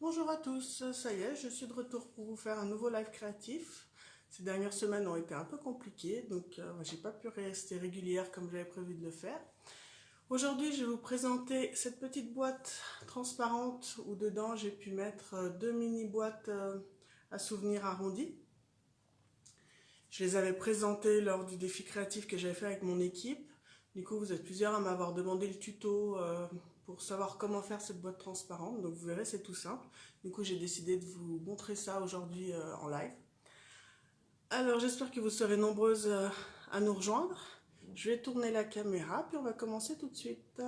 Bonjour à tous, ça y est, je suis de retour pour vous faire un nouveau live créatif. Ces dernières semaines ont été un peu compliquées, donc j'ai pas pu rester régulière comme j'avais prévu de le faire. Aujourd'hui, je vais vous présenter cette petite boîte transparente où dedans j'ai pu mettre deux mini boîtes à souvenirs arrondis. Je les avais présentées lors du défi créatif que j'avais fait avec mon équipe. Du coup, vous êtes plusieurs à m'avoir demandé le tuto pour savoir comment faire cette boîte transparente. Donc vous verrez, c'est tout simple. Du coup, j'ai décidé de vous montrer ça aujourd'hui en live. Alors, j'espère que vous serez nombreuses à nous rejoindre. Je vais tourner la caméra, puis on va commencer tout de suite.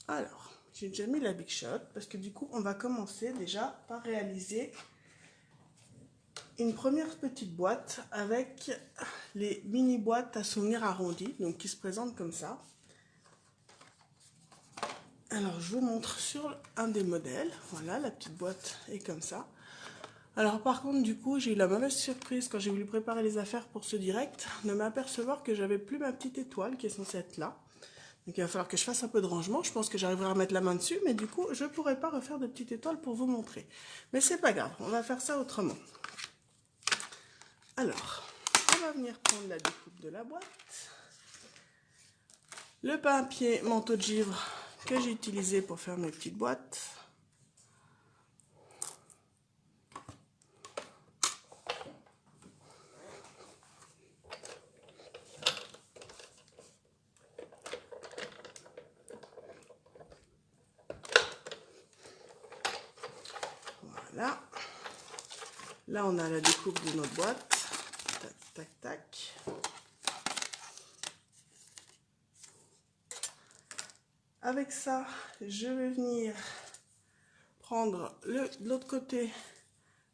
Alors, j'ai déjà mis la Big Shot parce que du coup, on va commencer déjà par réaliser une première petite boîte avec les mini boîtes à souvenirs arrondis, donc qui se présentent comme ça. Alors, je vous montre sur un des modèles. Voilà, la petite boîte est comme ça. Alors, par contre, du coup, j'ai eu la mauvaise surprise quand j'ai voulu préparer les affaires pour ce direct, de m'apercevoir que j'avais plus ma petite étoile qui est censée être là. Donc, il va falloir que je fasse un peu de rangement. Je pense que j'arriverai à mettre la main dessus, mais du coup, je ne pourrai pas refaire de petite étoile pour vous montrer. Mais c'est pas grave, on va faire ça autrement. Alors, on va venir prendre la découpe de la boîte. Le papier manteau de givre que j'ai utilisé pour faire mes petites boîtes. Voilà. Là, on a la découpe de notre boîte. Tac, tac, tac. Avec ça, je vais venir prendre l'autre côté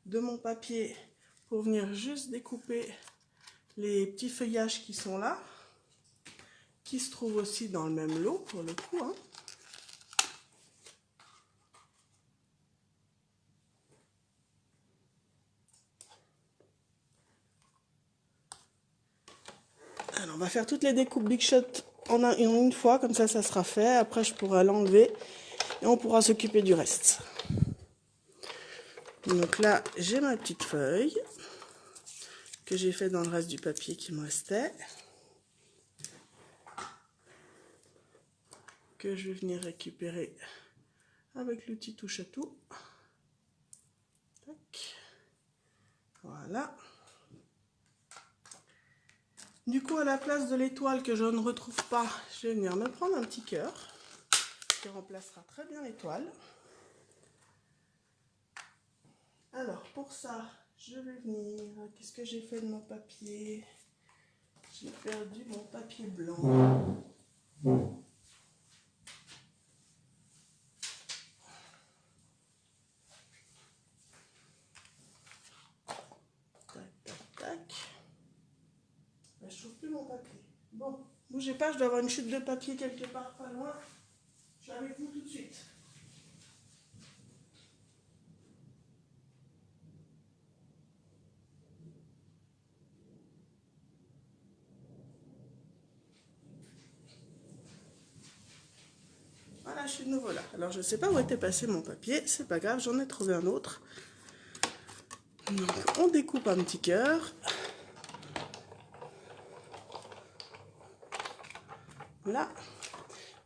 de mon papier pour venir juste découper les petits feuillages qui sont là, qui se trouvent aussi dans le même lot pour le coup, hein. Alors, on va faire toutes les découpes Big Shot en une fois, comme ça sera fait. Après, je pourrai l'enlever et on pourra s'occuper du reste. Donc là, j'ai ma petite feuille que j'ai fait dans le reste du papier qui me restait, que je vais venir récupérer avec l'outil touche à tout. Tac. Voilà. Du coup, à la place de l'étoile que je ne retrouve pas, je vais venir me prendre un petit cœur qui remplacera très bien l'étoile. Alors, pour ça, je vais venir... Qu'est-ce que j'ai fait de mon papier? J'ai perdu mon papier blanc. Tac, tac, tac. Ben, je trouve plus mon papier. Bon, bougez pas, je dois avoir une chute de papier quelque part pas loin. Je suis avec vous tout de suite. Voilà, je suis de nouveau là. Alors, je ne sais pas où était passé mon papier. C'est pas grave, j'en ai trouvé un autre. Donc, on découpe un petit cœur. Là.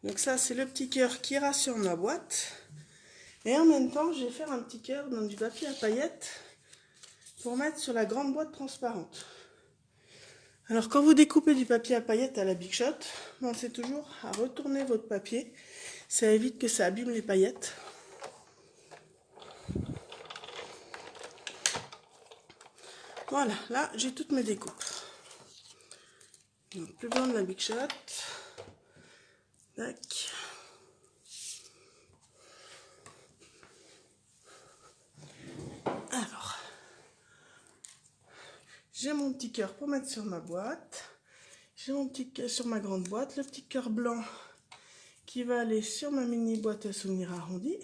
Donc ça, c'est le petit cœur qui ira sur ma boîte. Et en même temps, je vais faire un petit cœur dans du papier à paillettes pour mettre sur la grande boîte transparente. Alors, quand vous découpez du papier à paillettes à la Big Shot, pensez toujours à retourner votre papier. Ça évite que ça abîme les paillettes. Voilà, là, j'ai toutes mes découpes. Donc, plus besoin de la Big Shot. Tac. Alors, j'ai mon petit cœur pour mettre sur ma boîte. J'ai mon petit cœur sur ma grande boîte. Le petit cœur blanc qui va aller sur ma mini boîte à souvenirs arrondie.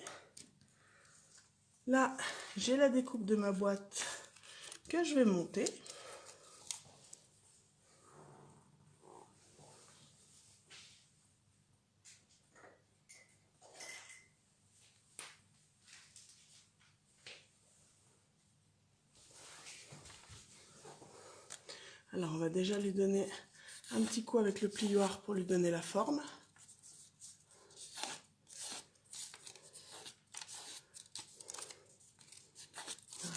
Là, j'ai la découpe de ma boîte que je vais monter. Alors on va déjà lui donner un petit coup avec le plioir pour lui donner la forme.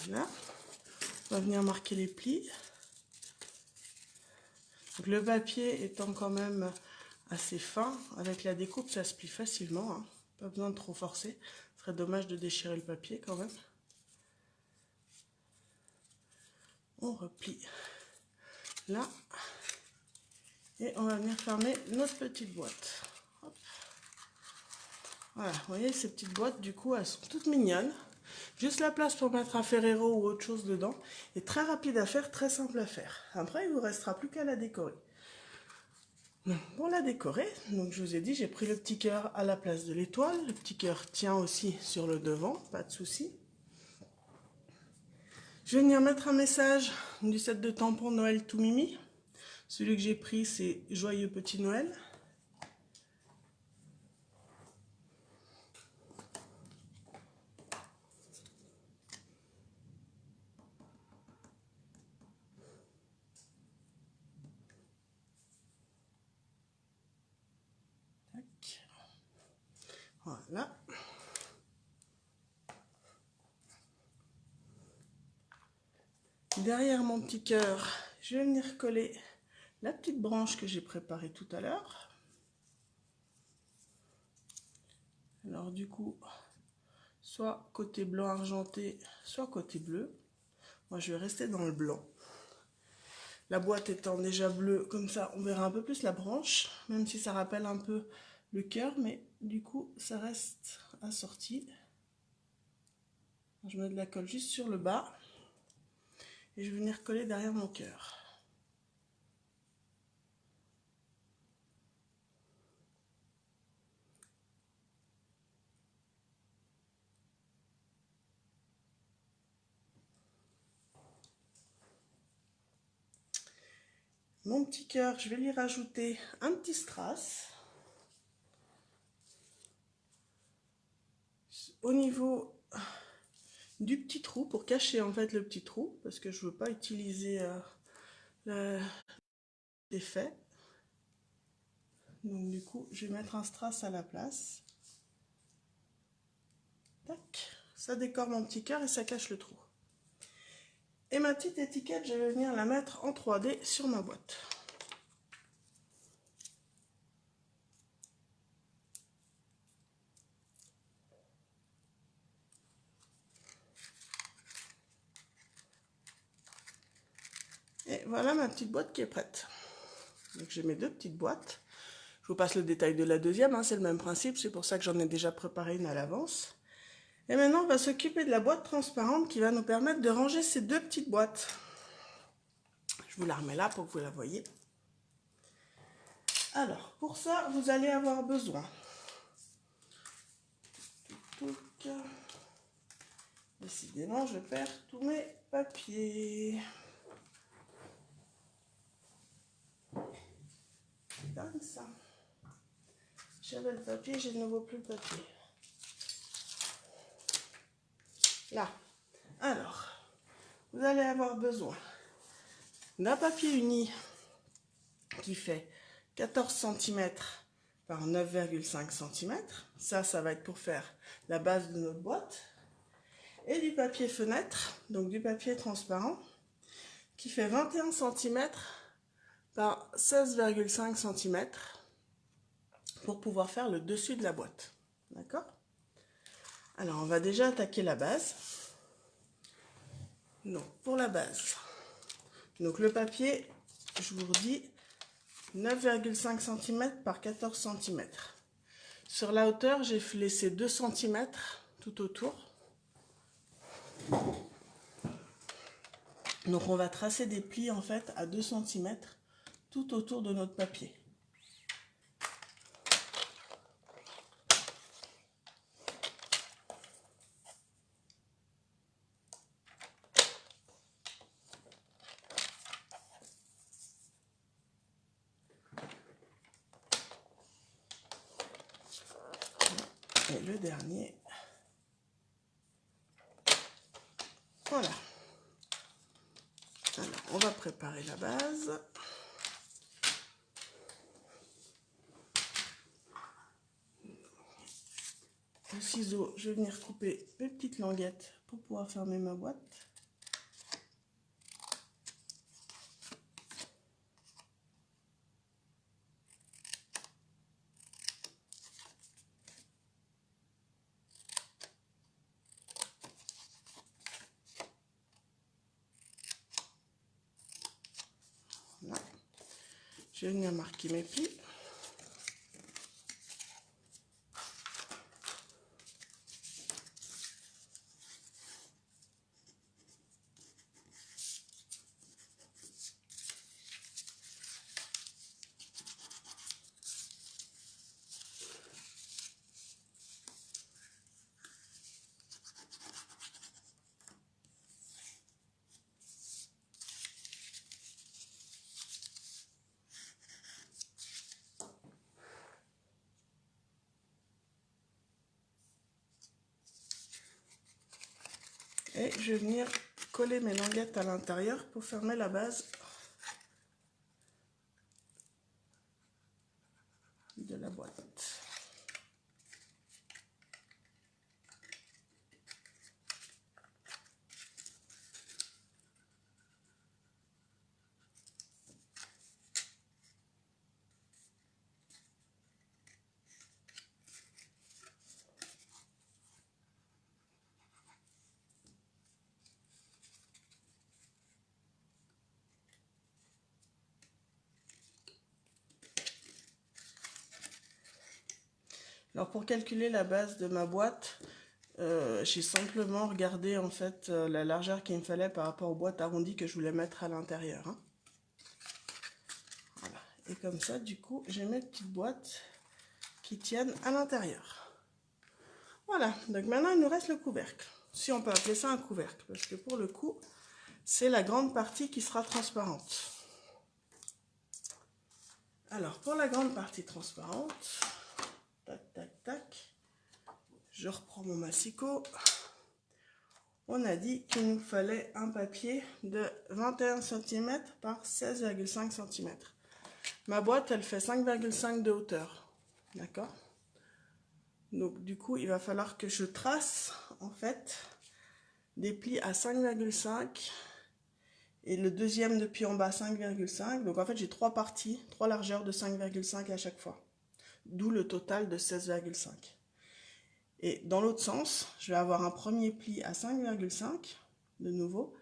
Voilà. On va venir marquer les plis. Donc, le papier étant quand même assez fin, avec la découpe ça se plie facilement, hein. Pas besoin de trop forcer, ce serait dommage de déchirer le papier quand même. On replie là et on va venir fermer notre petite boîte. Hop. Voilà, vous voyez ces petites boîtes du coup elles sont toutes mignonnes, juste la place pour mettre un Ferrero ou autre chose dedans, et très rapide à faire, très simple à faire. Après il vous restera plus qu'à la décorer. Donc, pour la décorer, donc je vous ai dit, j'ai pris le petit cœur à la place de l'étoile. Le petit cœur tient aussi sur le devant, pas de souci. Je vais venir mettre un message du set de tampons Noël Tout Mimi. Celui que j'ai pris, c'est Joyeux Petit Noël. Tac. Voilà. Derrière mon petit cœur, je vais venir coller la petite branche que j'ai préparée tout à l'heure. Alors du coup, soit côté blanc argenté, soit côté bleu. Moi, je vais rester dans le blanc. La boîte étant déjà bleue, comme ça, on verra un peu plus la branche, même si ça rappelle un peu le cœur, mais du coup, ça reste assorti. Je mets de la colle juste sur le bas et je vais venir coller derrière mon cœur. Mon petit cœur, je vais lui rajouter un petit strass. Au niveau du petit trou, pour cacher en fait le petit trou, parce que je ne veux pas utiliser l'effet. Donc du coup, je vais mettre un strass à la place. Tac, ça décore mon petit cœur et ça cache le trou. Et ma petite étiquette, je vais venir la mettre en 3D sur ma boîte. Et voilà ma petite boîte qui est prête. Donc j'ai mes deux petites boîtes. Je vous passe le détail de la deuxième, hein, c'est le même principe, c'est pour ça que j'en ai déjà préparé une à l'avance. Et maintenant on va s'occuper de la boîte transparente qui va nous permettre de ranger ces deux petites boîtes. Je vous la remets là pour que vous la voyez. Alors pour ça vous allez avoir besoin. Décidément je perds tous mes papiers. Comme ça. J'avais le papier, j'ai de nouveau plus le papier. Là. Alors, vous allez avoir besoin d'un papier uni qui fait 14 cm par 9,5 cm. Ça va être pour faire la base de notre boîte. Et du papier fenêtre, donc du papier transparent, qui fait 21 cm par 16,5 cm pour pouvoir faire le dessus de la boîte. D'accord? Alors, on va déjà attaquer la base. Donc, pour la base, donc le papier, je vous redis, 9,5 cm par 14 cm. Sur la hauteur, j'ai laissé 2 cm tout autour. Donc, on va tracer des plis en fait à 2 cm tout autour de notre papier. Et le dernier. Voilà. Alors, on va préparer la base. Le ciseau, je vais venir couper mes petites languettes pour pouvoir fermer ma boîte. Voilà. Je vais venir marquer mes plis. Et je vais venir coller mes languettes à l'intérieur pour fermer la base de la boîte. Alors pour calculer la base de ma boîte, j'ai simplement regardé en fait la largeur qu'il me fallait par rapport aux boîtes arrondies que je voulais mettre à l'intérieur. Hein. Voilà. Et comme ça, du coup, j'ai mes petites boîtes qui tiennent à l'intérieur. Voilà, donc maintenant il nous reste le couvercle. Si on peut appeler ça un couvercle, parce que pour le coup, c'est la grande partie qui sera transparente. Alors pour la grande partie transparente, tac, tac, tac. Je reprends mon massicot. On a dit qu'il nous fallait un papier de 21 cm par 16,5 cm. Ma boîte, elle fait 5,5 de hauteur. D'accord? Donc, du coup, il va falloir que je trace, en fait, des plis à 5,5 et le deuxième depuis en bas 5,5. Donc, en fait, j'ai trois parties, trois largeurs de 5,5 à chaque fois. D'où le total de 16,5. Et dans l'autre sens, je vais avoir un premier pli à 5,5 de nouveau.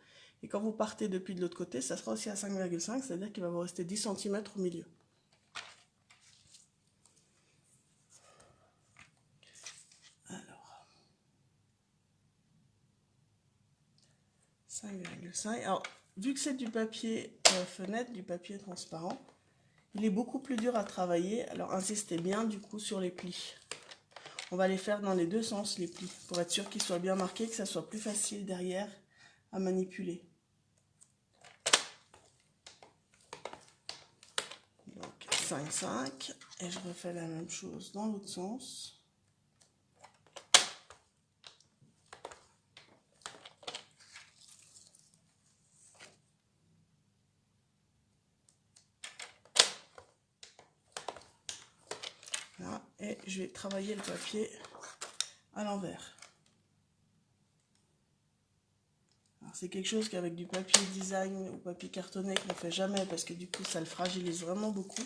Et quand vous partez depuis de l'autre côté, ça sera aussi à 5,5, c'est-à-dire qu'il va vous rester 10 cm au milieu. Alors, 5,5. Alors, vu que c'est du papier fenêtre, du papier transparent, il est beaucoup plus dur à travailler. Alors, insistez bien du coup sur les plis. On va les faire dans les deux sens, les plis, pour être sûr qu'ils soient bien marqués, que ça soit plus facile derrière à manipuler. Donc 5,5 et je refais la même chose dans l'autre sens. Là, et je vais travailler le papier à l'envers. C'est quelque chose qu'avec du papier design ou papier cartonné qu'on ne fait jamais parce que du coup ça le fragilise vraiment beaucoup.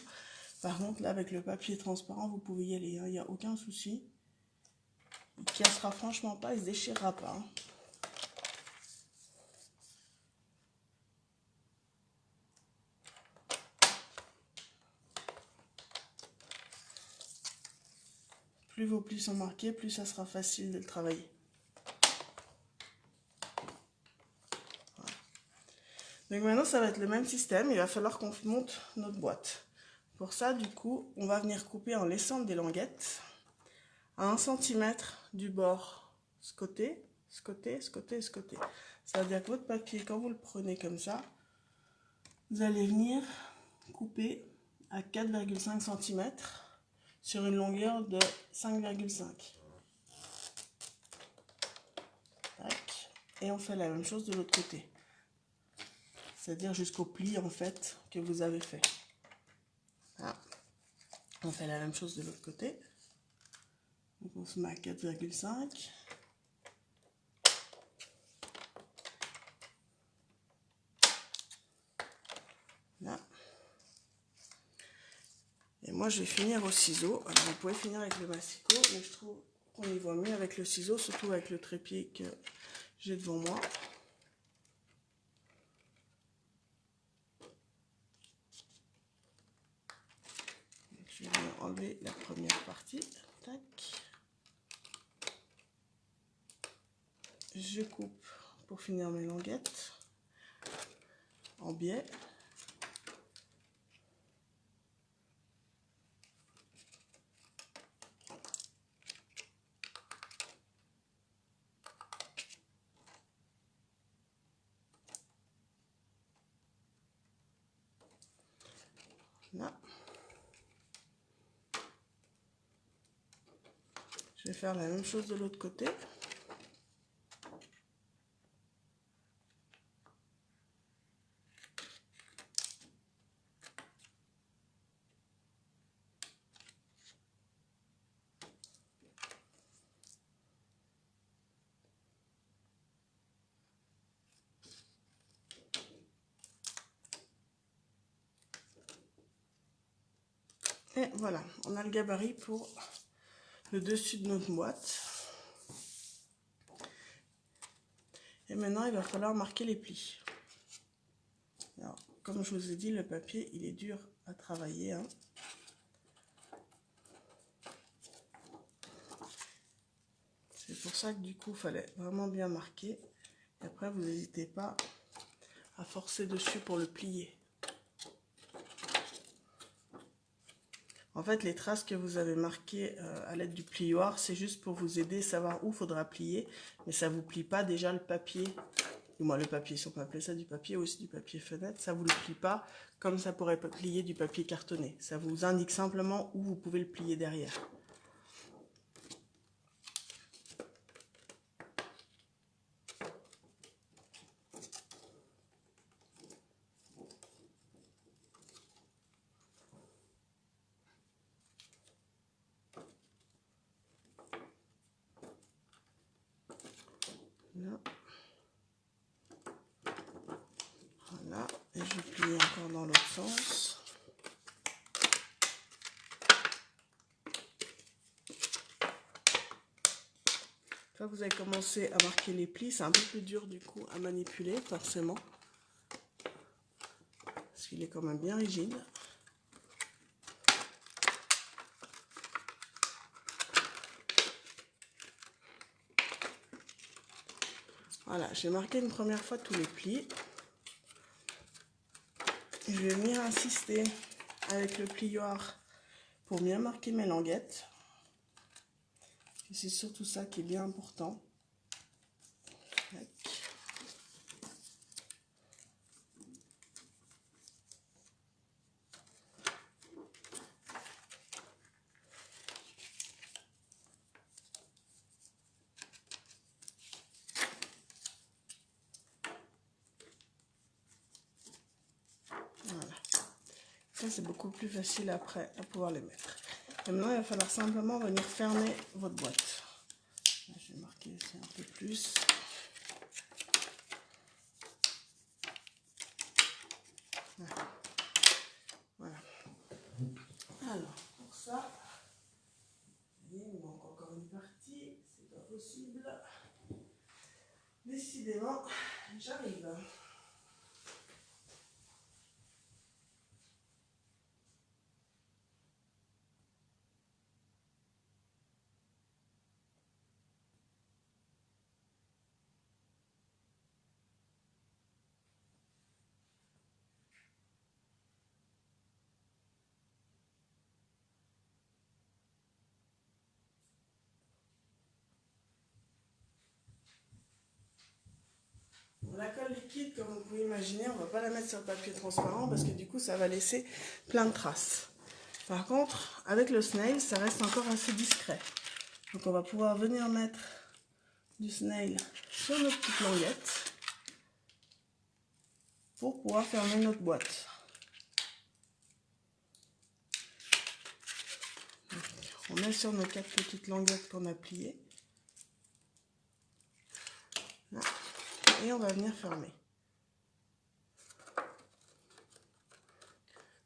Par contre là avec le papier transparent vous pouvez y aller, hein, il n'y a aucun souci. Il ne cassera franchement pas, il ne se déchirera pas. Hein. Plus vos plis sont marqués, plus ça sera facile de le travailler. Voilà. Donc maintenant ça va être le même système, il va falloir qu'on monte notre boîte. Pour ça du coup on va venir couper en laissant des languettes à 1 cm du bord, ce côté, ce côté, ce côté, ce côté. Ça veut dire que votre papier, quand vous le prenez comme ça, vous allez venir couper à 4,5 cm sur une longueur de 5,5. Et on fait la même chose de l'autre côté. c'est-à-dire jusqu'au pli en fait que vous avez fait. Voilà. On fait la même chose de l'autre côté. Donc on se met à 4,5. Là. Et moi je vais finir au ciseau. Alors vous pouvez finir avec le massicot, mais je trouve qu'on y voit mieux avec le ciseau, surtout avec le trépied que j'ai devant moi. Donc, je vais enlever la première partie. Tac. Je coupe pour finir mes languettes en biais. Là. Je vais faire la même chose de l'autre côté. Et voilà, on a le gabarit pour le dessus de notre boîte. Et maintenant, il va falloir marquer les plis. Alors, comme je vous ai dit, le papier, il est dur à travailler, hein. C'est pour ça que du coup, il fallait vraiment bien marquer. Et après, vous n'hésitez pas à forcer dessus pour le plier. En fait, les traces que vous avez marquées à l'aide du plioir, c'est juste pour vous aider à savoir où il faudra plier. Mais ça ne vous plie pas déjà le papier. Du moins le papier, si on peut appeler ça du papier, ou aussi du papier fenêtre, ça ne vous le plie pas comme ça pourrait plier du papier cartonné. Ça vous indique simplement où vous pouvez le plier derrière. Là. Voilà, et je plie encore dans l'autre sens. Quand vous avez commencé à marquer les plis, c'est un peu plus dur du coup à manipuler forcément. Parce qu'il est quand même bien rigide. Voilà, j'ai marqué une première fois tous les plis. Je vais venir insister avec le plioir pour bien marquer mes languettes. C'est surtout ça qui est bien important. Voilà. Ça, c'est beaucoup plus facile après à pouvoir les mettre. Et maintenant, il va falloir simplement venir fermer votre boîte. Là, je vais marquer ici un peu plus. Voilà. Alors, pour ça, il me manque encore une partie. C'est pas possible. Décidément, j'arrive. La colle liquide, comme vous pouvez imaginer, on ne va pas la mettre sur le papier transparent parce que du coup, ça va laisser plein de traces. Par contre, avec le snail, ça reste encore assez discret. Donc, on va pouvoir venir mettre du snail sur nos petites languettes. pour pouvoir fermer notre boîte. On met sur nos 4 petites languettes qu'on a pliées. Là. Et on va venir fermer.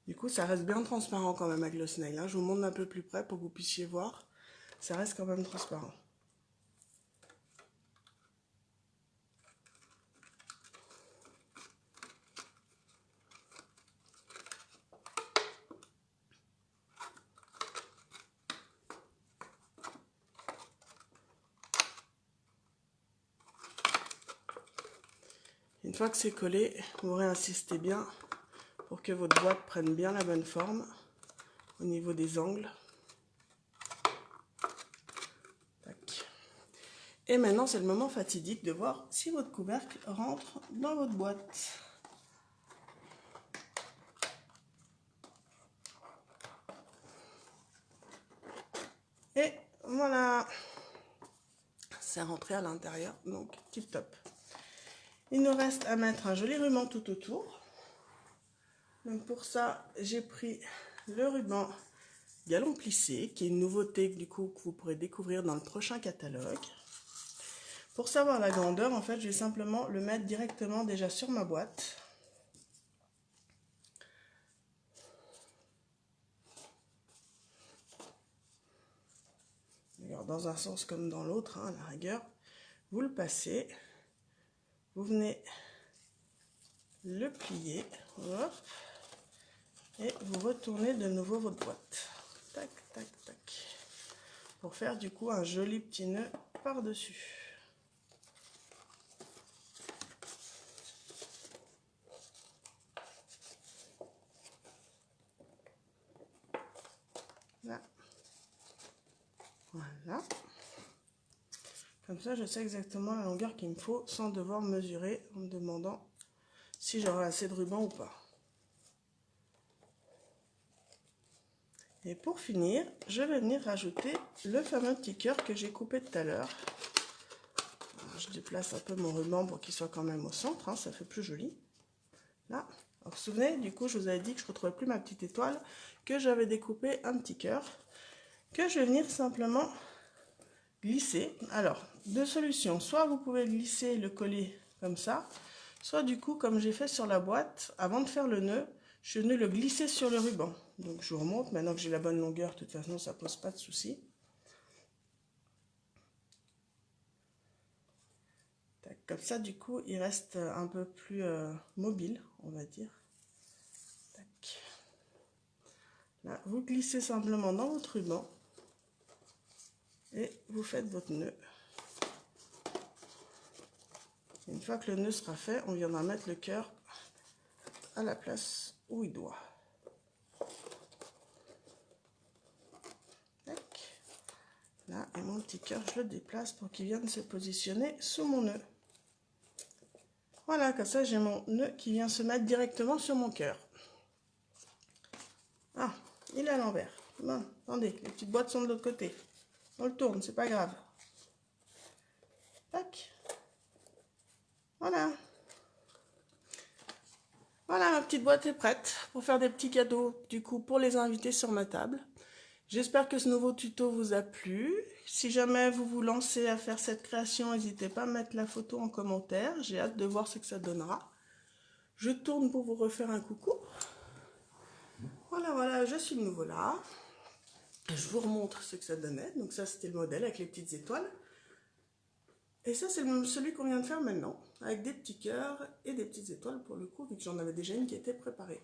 Du coup, ça reste bien transparent quand même avec le snail. Hein. Je vous montre un peu plus près pour que vous puissiez voir. Ça reste quand même transparent. Une fois que c'est collé, vous réinsistez bien pour que votre boîte prenne bien la bonne forme au niveau des angles. Tac. Et maintenant, c'est le moment fatidique de voir si votre couvercle rentre dans votre boîte. Et voilà, c'est rentré à l'intérieur, donc tip top. Il nous reste à mettre un joli ruban tout autour. Donc pour ça, j'ai pris le ruban galon plissé, qui est une nouveauté du coup que vous pourrez découvrir dans le prochain catalogue. Pour savoir la grandeur, en fait, je vais simplement le mettre directement déjà sur ma boîte. Alors, dans un sens comme dans l'autre, hein, à la rigueur, vous le passez, vous venez le plier, hop, et vous retournez de nouveau votre boîte. Tac, tac, tac. Pour faire du coup un joli petit nœud par-dessus. Là. Voilà. Comme ça, je sais exactement la longueur qu'il me faut sans devoir mesurer en me demandant si j'aurai assez de ruban ou pas. Et pour finir, je vais venir rajouter le fameux petit cœur que j'ai coupé tout à l'heure. Je déplace un peu mon ruban pour qu'il soit quand même au centre, hein, ça fait plus joli. Là. Alors, vous vous souvenez, du coup, je vous avais dit que je ne retrouvais plus ma petite étoile, que j'avais découpé un petit cœur, que je vais venir simplement glisser. Alors, deux solutions. Soit vous pouvez glisser le coller comme ça, soit du coup, comme j'ai fait sur la boîte, avant de faire le nœud, je suis venue le glisser sur le ruban. Donc, je vous remonte. Maintenant que j'ai la bonne longueur, de toute façon, ça ne pose pas de souci. Comme ça, du coup, il reste un peu plus mobile, on va dire. Tac. Là, vous glissez simplement dans votre ruban et vous faites votre nœud. Une fois que le nœud sera fait, on viendra mettre le cœur à la place où il doit. Tac. Là, et mon petit cœur, je le déplace pour qu'il vienne se positionner sous mon nœud. Voilà, comme ça, j'ai mon nœud qui vient se mettre directement sur mon cœur. Ah, il est à l'envers. Bon, attendez, les petites boîtes sont de l'autre côté. On le tourne, c'est pas grave. Tac. Voilà. Voilà, ma petite boîte est prête pour faire des petits cadeaux, du coup, pour les invités sur ma table. J'espère que ce nouveau tuto vous a plu. Si jamais vous vous lancez à faire cette création, n'hésitez pas à mettre la photo en commentaire. J'ai hâte de voir ce que ça donnera. Je tourne pour vous refaire un coucou. Voilà, voilà, je suis de nouveau là. Je vous remontre ce que ça donnait. Donc ça, c'était le modèle avec les petites étoiles. Et ça, c'est celui qu'on vient de faire maintenant, avec des petits cœurs et des petites étoiles pour le coup, vu que j'en avais déjà une qui était préparée.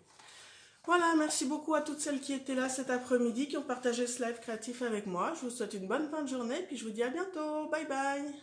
Voilà, merci beaucoup à toutes celles qui étaient là cet après-midi, qui ont partagé ce live créatif avec moi. Je vous souhaite une bonne fin de journée, puis je vous dis à bientôt. Bye bye.